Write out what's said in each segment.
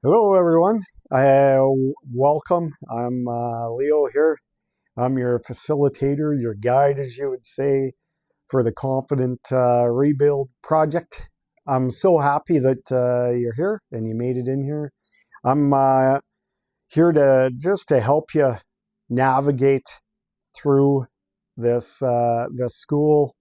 Hello, everyone. Welcome. I'm Leo here. I'm your facilitator, your guide, as you would say, for the Confident Rebuild Project. I'm so happy that you're here and you made it in here. I'm here to help you navigate through this school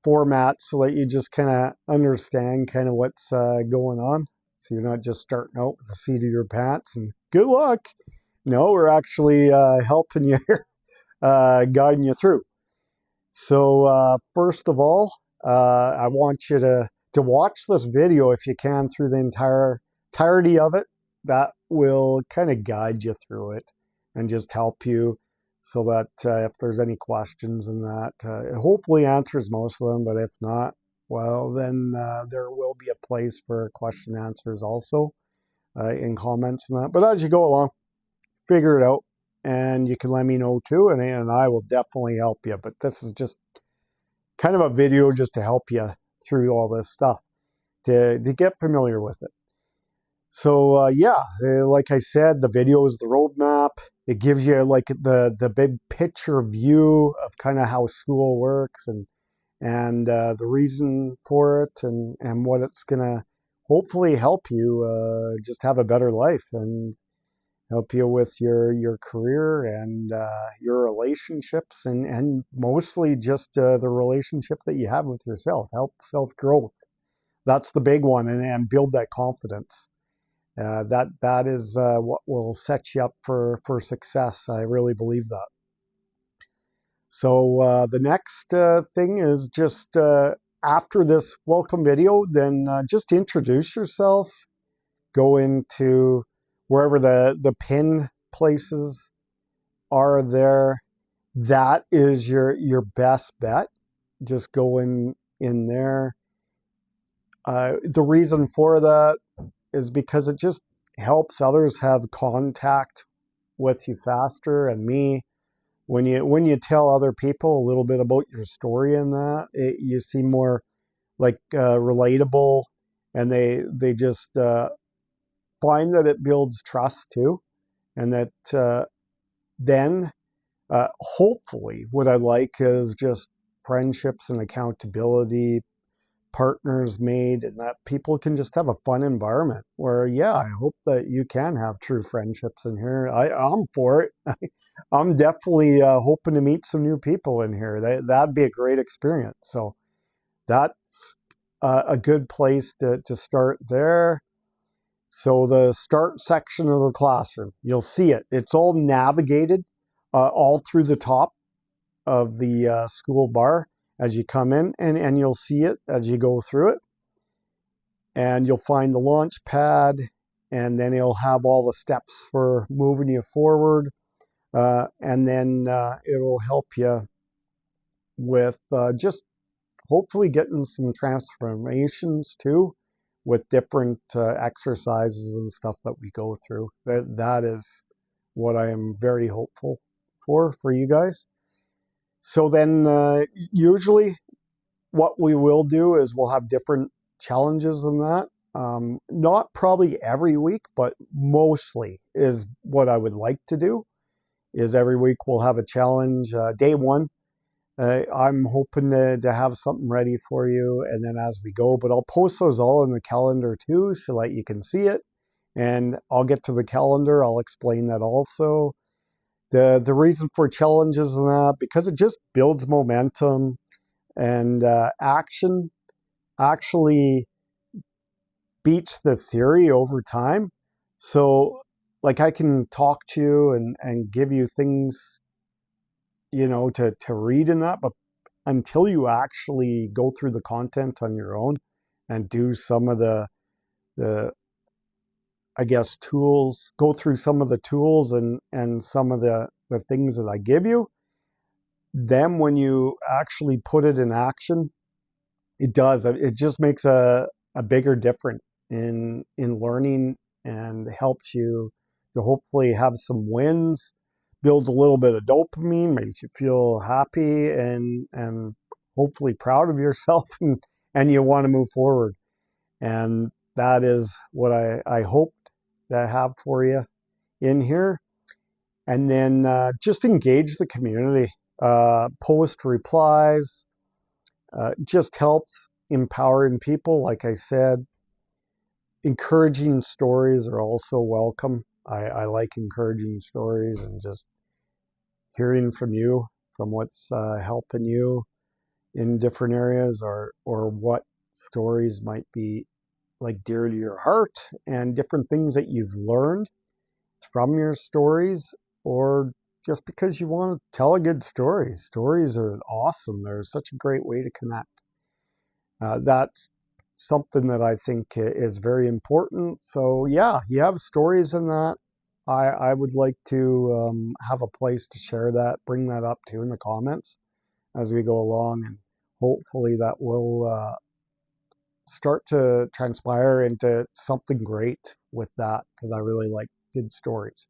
format so that you just kind of understand kind of what's going on. So you're not just starting out with the seat of your pants and good luck. No, we're actually helping you here, guiding you through. So first of all, I want you to watch this video if you can through the entirety of it. That will kind of guide you through it and just help you so that if there's any questions in that, it hopefully answers most of them, but if not, well, then there will be a place for question answers also in comments and that. But as you go along, figure it out, and you can let me know too, and I will definitely help you. But this is just kind of a video just to help you through all this stuff, to get familiar with it. So yeah, like I said, the video is the roadmap. It gives you like the big picture view of kind of how school works and the reason for it and what it's gonna hopefully help you just have a better life and help you with your career and your relationships and mostly just the relationship that you have with yourself. Help self-growth. That's the big one, and build that confidence. That is what will set you up for success. I really believe that. So the next thing is just after this welcome video, then just introduce yourself. Go into wherever the pin places are there. That is your best bet. Just go in there. The reason for that is because it just helps others have contact with you faster. And me, when you tell other people a little bit about your story in that, you seem more like relatable, and they just find that it builds trust too, and that then hopefully what I like is just friendships and accountability, partners made, and that people can just have a fun environment where, yeah, I hope that you can have true friendships in here. I'm for it. I'm definitely hoping to meet some new people in here. That'd be a great experience. So that's a good place to start there. So the start section of the classroom, you'll see it. It's all navigated all through the top of the school bar as you come in, and you'll see it as you go through it. And you'll find the launch pad, and then it'll have all the steps for moving you forward. And then it'll help you with just hopefully getting some transformations too, with different exercises and stuff that we go through. That is what I am very hopeful for you guys. So then usually what we will do is we'll have different challenges in that. Not probably every week, but mostly is what I would like to do, is every week we'll have a challenge. Day one, I'm hoping to have something ready for you, and then as we go, but I'll post those all in the calendar too so that you can see it, and I'll get to the calendar. I'll explain that also. The reason for challenges and that, because it just builds momentum, and action actually beats the theory over time. So like I can talk to you and give you things, to read in that, but until you actually go through the content on your own and do some of the I guess tools, go through some of the tools and some of the things that I give you, then when you actually put it in action, it just makes a bigger difference in learning, and helps you to hopefully have some wins, builds a little bit of dopamine, makes you feel happy and hopefully proud of yourself, and you want to move forward. And that is what I hoped to have for you in here. And then just engage the community. Post replies just helps empowering people. Like I said, encouraging stories are also welcome. I like encouraging stories and just hearing from you, from what's helping you in different areas, or what stories might be like dear to your heart, and different things that you've learned from your stories, or just because you want to tell a good story. Stories are awesome. They're such a great way to connect. That's something that I think is very important. So yeah, you have stories in that. I would like to have a place to share that, bring that up too in the comments as we go along, and hopefully that will start to transpire into something great with that, because I really like good stories.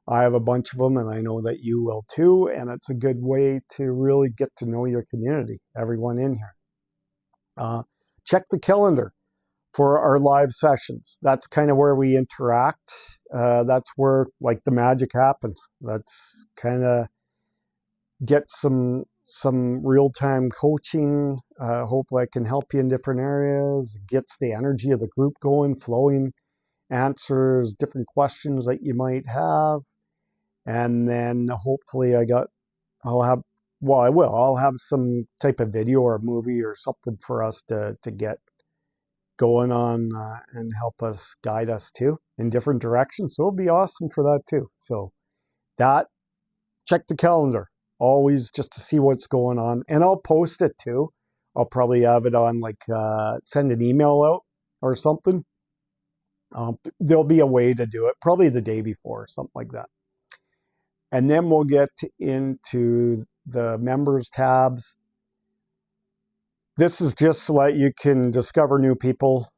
I have a bunch of them, and I know that you will too, and it's a good way to really get to know your community, everyone in here. Check the calendar for our live sessions. That's kind of where we interact. That's where like the magic happens. That's kind of get some real-time coaching. Hopefully I can help you in different areas. Gets the energy of the group going, flowing, answers different questions that you might have. And then hopefully I'll have some type of video or movie or something for us to get going on and help us, guide us too in different directions. So it'll be awesome for that too. So that, check the calendar always just to see what's going on, and I'll post it too. I'll probably have it on like send an email out or something. There'll be a way to do it, probably the day before or something like that. And then we'll get into the members tabs. This is just so that you can discover new people,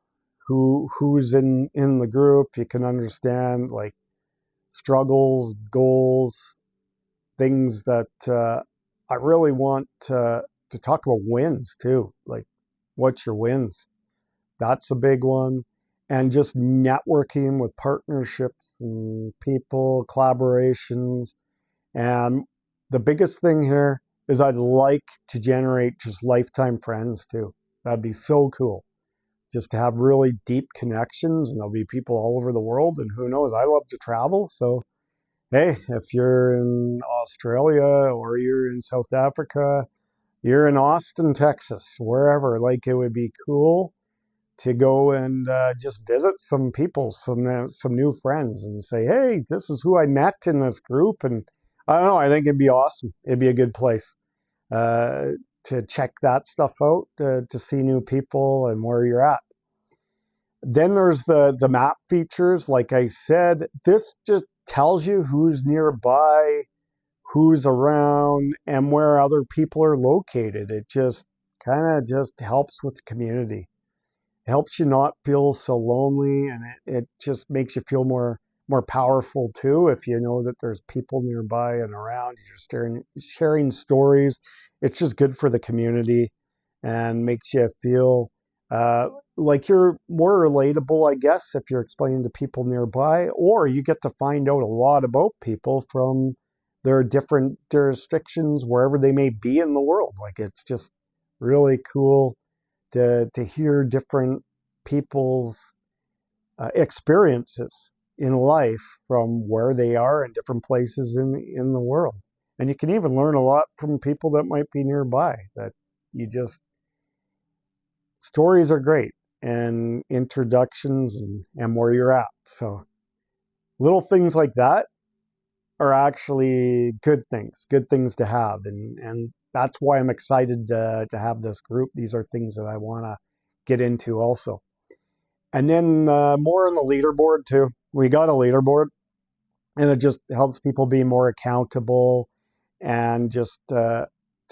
who's in the group. You can understand like struggles, goals, things that I really want to talk about. Wins too. Like, what's your wins? That's a big one. And just networking with partnerships and people, collaborations. And the biggest thing here is I'd like to generate just lifetime friends too. That'd be so cool. Just to have really deep connections, and there'll be people all over the world, and who knows, I love to travel. So hey, if you're in Australia or you're in South Africa, you're in Austin, Texas, wherever, like it would be cool to go and just visit some people, some new friends, and say, hey, this is who I met in this group. And I don't know, I think it'd be awesome. It'd be a good place to check that stuff out, to see new people and where you're at. Then there's the map features. Like I said, this just tells you who's nearby, who's around, and where other people are located. It just kind of just helps with the community. It helps you not feel so lonely, and it just makes you feel more powerful too, if you know that there's people nearby and around. You're sharing stories. It's just good for the community and makes you feel like you're more relatable, I guess, if you're explaining to people nearby, or you get to find out a lot about people from their different jurisdictions, wherever they may be in the world. Like, it's just really cool to hear different people's experiences in life from where they are in different places in the world. And you can even learn a lot from people that might be nearby, that you just, stories are great, and introductions and where you're at. So little things like that are actually good things to have. And that's why I'm excited to have this group. These are things that I want to get into also. And then more on the leaderboard too. We got a leaderboard, and it just helps people be more accountable, and just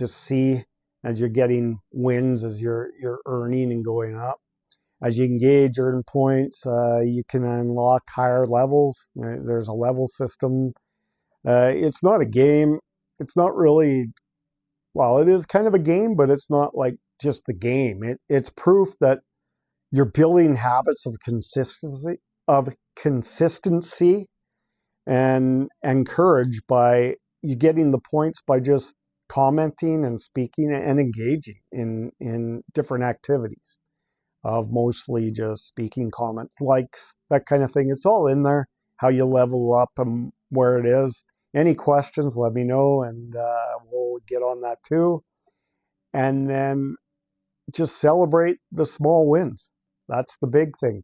see as you're getting wins, as you're earning and going up. As you engage, earn points, you can unlock higher levels. There's a level system. It's not a game. It's not really, well, it is kind of a game, but it's not like just the game. It's proof that you're building habits of consistency and courage by you getting the points by just commenting and speaking and engaging in different activities of mostly just speaking, comments, likes, that kind of thing. It's all in there, how you level up and where it is. Any questions, let me know, and we'll get on that too. And then just celebrate the small wins. That's the big thing.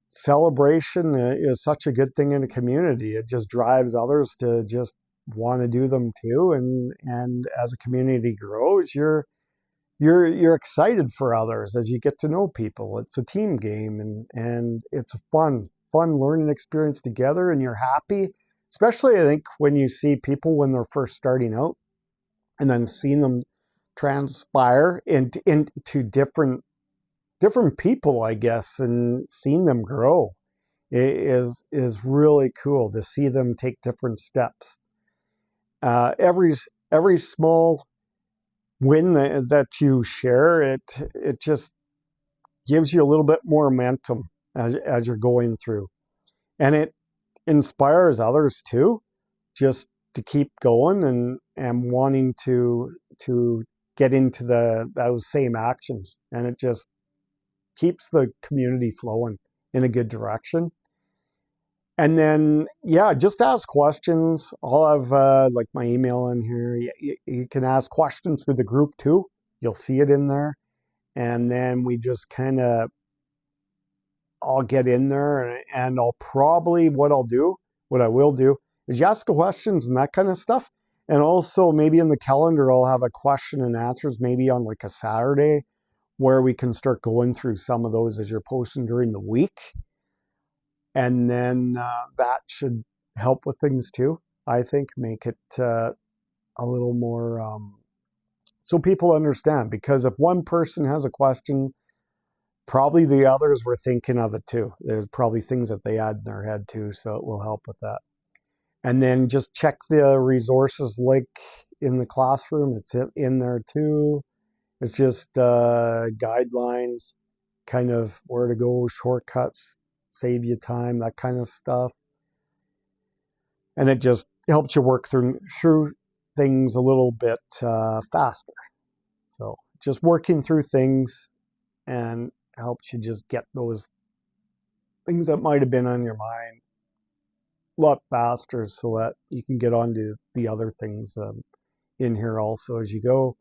Celebration is such a good thing in a community. It just drives others to just want to do them too. And as a community grows, you're excited for others as you get to know people. It's a team game, and it's a fun learning experience together, and you're happy. Especially, I think, when you see people when they're first starting out, and then seeing them transpire into different people, I guess, and seeing them grow is really cool to see them take different steps. Every small win that you share, it just gives you a little bit more momentum as you're going through, and it inspires others too, just to keep going and wanting to get into those same actions, and it just keeps the community flowing in a good direction. And then, yeah, just ask questions. I'll have like my email in here. You can ask questions for the group too. You'll see it in there. And then we just kind of all get in there, and I'll probably, what I will do is you ask questions and that kind of stuff. And also maybe in the calendar, I'll have a question and answers maybe on like a Saturday, where we can start going through some of those as you're posting during the week. And then that should help with things too. I think make it a little more so people understand. Because if one person has a question, probably the others were thinking of it too. There's probably things that they had in their head too, so it will help with that. And then just check the resources link in the classroom. It's in there too. It's just guidelines, kind of where to go, shortcuts, save you time, that kind of stuff. And it just helps you work through things a little bit faster. So just working through things and helps you just get those things that might have been on your mind a lot faster, so that you can get on to the other things in here also as you go.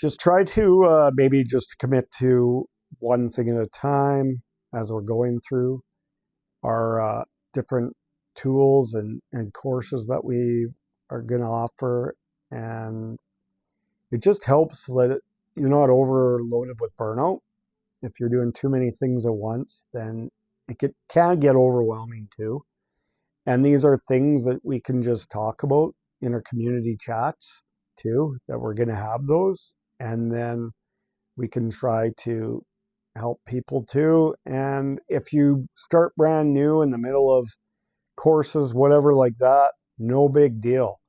Just try to maybe just commit to one thing at a time as we're going through our different tools and courses that we are going to offer. And it just helps so that you're not overloaded with burnout. If you're doing too many things at once, then it can get overwhelming too. And these are things that we can just talk about in our community chats too, that we're going to have those. And then we can try to help people too. And if you start brand new in the middle of courses, whatever like that, no big deal.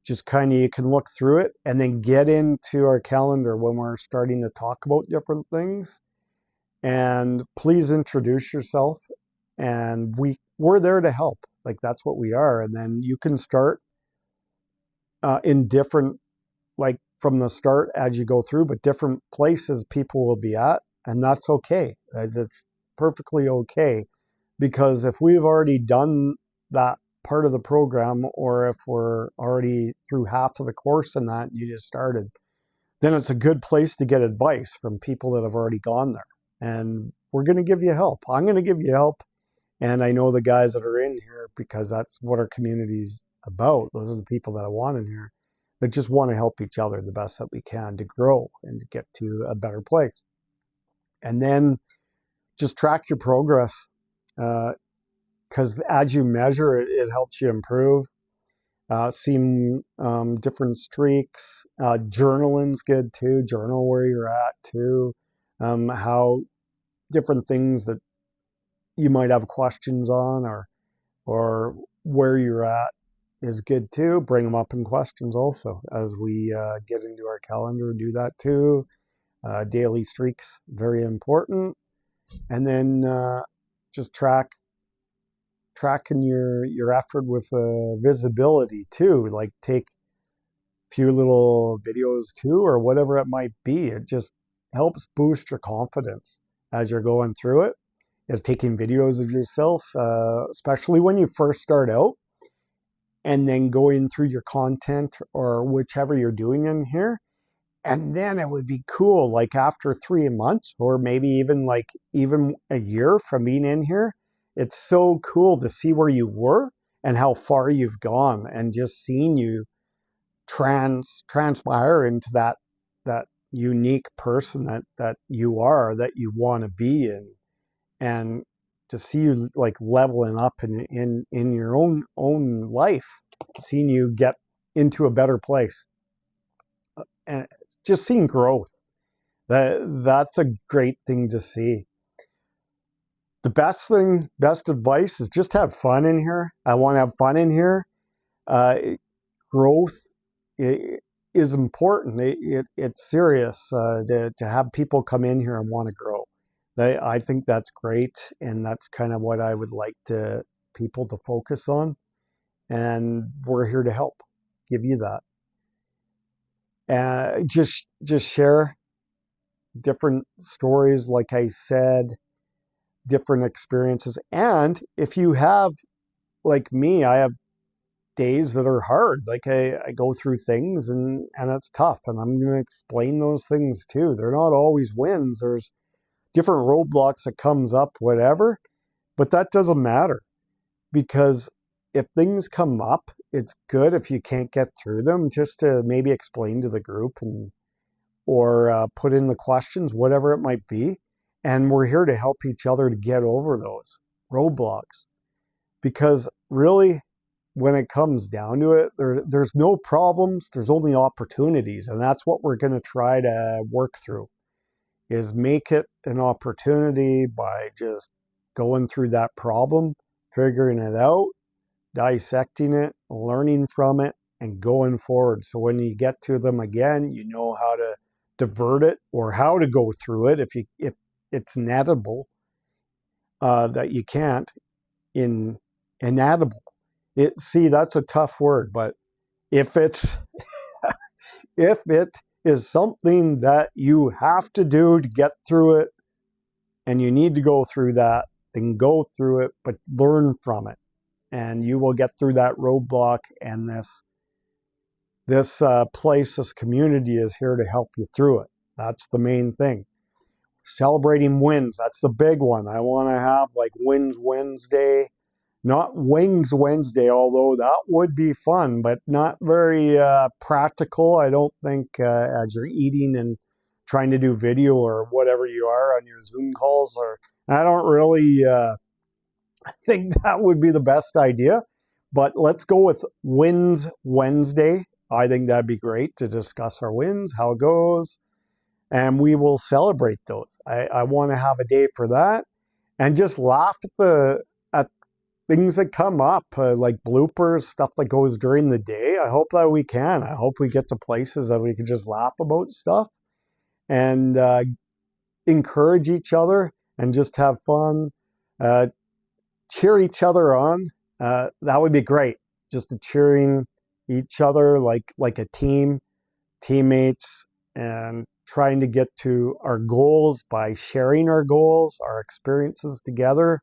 Just kind of, you can look through it and then get into our calendar when we're starting to talk about different things. And please introduce yourself, and we're there to help. Like, that's what we are. And then you can start in different, like from the start as you go through, but different places people will be at, and that's okay. That's perfectly okay, because if we've already done that part of the program, or if we're already through half of the course and that you just started, then it's a good place to get advice from people that have already gone there. And we're going to give you help. I'm going to give you help. And I know the guys that are in here, because that's what our community's about. Those are the people that I want in here, that just want to help each other the best that we can to grow and to get to a better place. And then just track your progress, because as you measure it, it helps you improve. See different streaks. Journaling's good too. Journal where you're at too. How different things that you might have questions on, or where you're at, is good too. Bring them up in questions also as we get into our calendar. Do that too. Daily streaks, very important. And then just tracking your effort with visibility too. Like take a few little videos too, or whatever it might be. It just helps boost your confidence as you're going through it. Is taking videos of yourself, especially when you first start out, and then going through your content or whichever you're doing in here. And then it would be cool, like after 3 months or maybe even a year from being in here, it's so cool to see where you were and how far you've gone, and just seeing you transpire into that unique person that you are, that you want to be in, and to see you like leveling up in your own life, seeing you get into a better place, and just seeing growth. That's a great thing to see. The best advice is just have fun in here. I want to have fun in here. Growth is important. It's serious to have people come in here and want to grow. I think that's great, and that's kind of what I would like people to focus on. And we're here to help give you that. Just share different stories, like I said, different experiences. And if you have, like me, I have days that are hard. Like I go through things and it's tough. And I'm going to explain those things too. They're not always wins. There's different roadblocks that comes up, whatever. But that doesn't matter, because if things come up, it's good if you can't get through them, just to maybe explain to the group or put in the questions, whatever it might be. And we're here to help each other to get over those roadblocks. Because really, when it comes down to it, there's no problems, there's only opportunities. And that's what we're going to try to work through, is make it an opportunity by just going through that problem, figuring it out, dissecting it, learning from it, and going forward. So when you get to them again, you know how to divert it or how to go through it if it's inedible, that you can't inedible. See, that's a tough word, but if it is something that you have to do to get through it, and you need to go through that, then go through it, but learn from it, and you will get through that roadblock. And this place, this community is here to help you through it. That's the main thing. Celebrating wins, that's the big one. I want to have like Wins Wednesday, not Wings Wednesday, although that would be fun, but not very practical, I don't think, as you're eating and trying to do video or whatever you are on your Zoom calls. Or I don't really think that would be the best idea. But let's go with Wins Wednesday. I think that'd be great to discuss our wins, how it goes, and we will celebrate those. I want to have a day for that, and just laugh at things that come up, like bloopers, stuff that goes during the day. I hope that we can. I hope we get to places that we can just laugh about stuff and encourage each other and just have fun, cheer each other on. That would be great. Just cheering each other like a team, teammates, and trying to get to our goals by sharing our goals, our experiences together,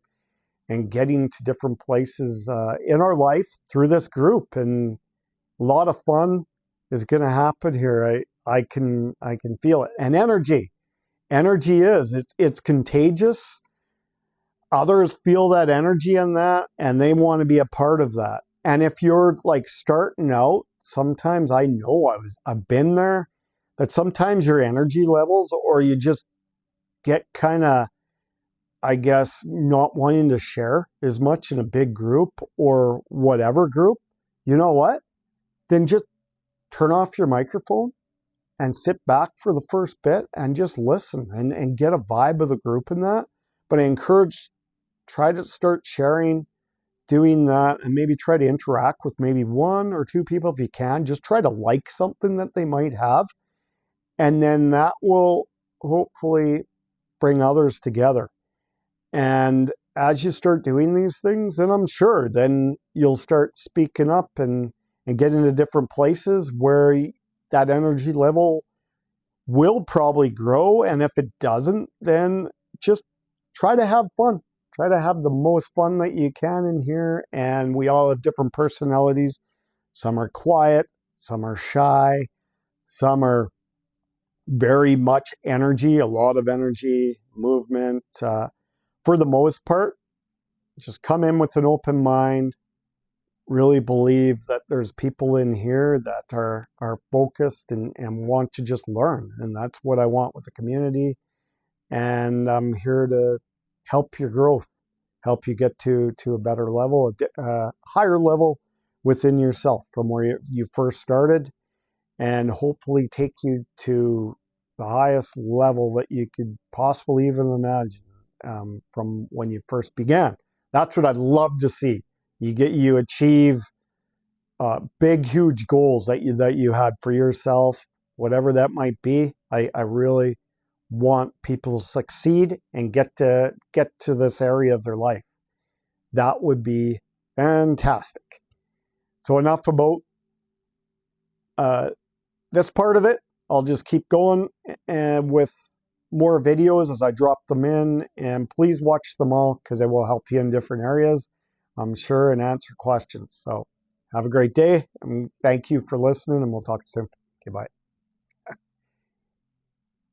and getting to different places in our life through this group. And a lot of fun is going to happen here. I can feel it. And energy it's contagious. Others feel that energy in that, and they want to be a part of that. And if you're like starting out, sometimes I know I've been there, that sometimes your energy levels, or you just get kind of, I guess, not wanting to share as much in a big group or whatever group. You know what? Then just turn off your microphone and sit back for the first bit and just listen and get a vibe of the group in that. But I encourage, try to start sharing, doing that, and maybe try to interact with maybe one or two people if you can. Just try to like something that they might have. And then that will hopefully bring others together. And as you start doing these things, then I'm sure then you'll start speaking up and get into different places where that energy level will probably grow. And if it doesn't, then just try to have fun. Try to have the most fun that you can in here. And we all have different personalities. Some are quiet, some are shy, some are very much energy, a lot of energy, movement. For the most part, just come in with an open mind. Really believe that there's people in here that are focused and want to just learn. And that's what I want with the community. And I'm here to help your growth, help you get to a better level, a higher level within yourself from where you first started, and hopefully take you to the highest level that you could possibly even imagine from when you first began. That's what I'd love to see. You achieve big, huge goals that you had for yourself, whatever that might be. I really want people to succeed and get to this area of their life. That would be fantastic. So enough about this part of it. I'll just keep going and with more videos as I drop them in, and please watch them all because it will help you in different areas, I'm sure, and answer questions. So have a great day, and thank you for listening, and we'll talk soon. Okay, bye.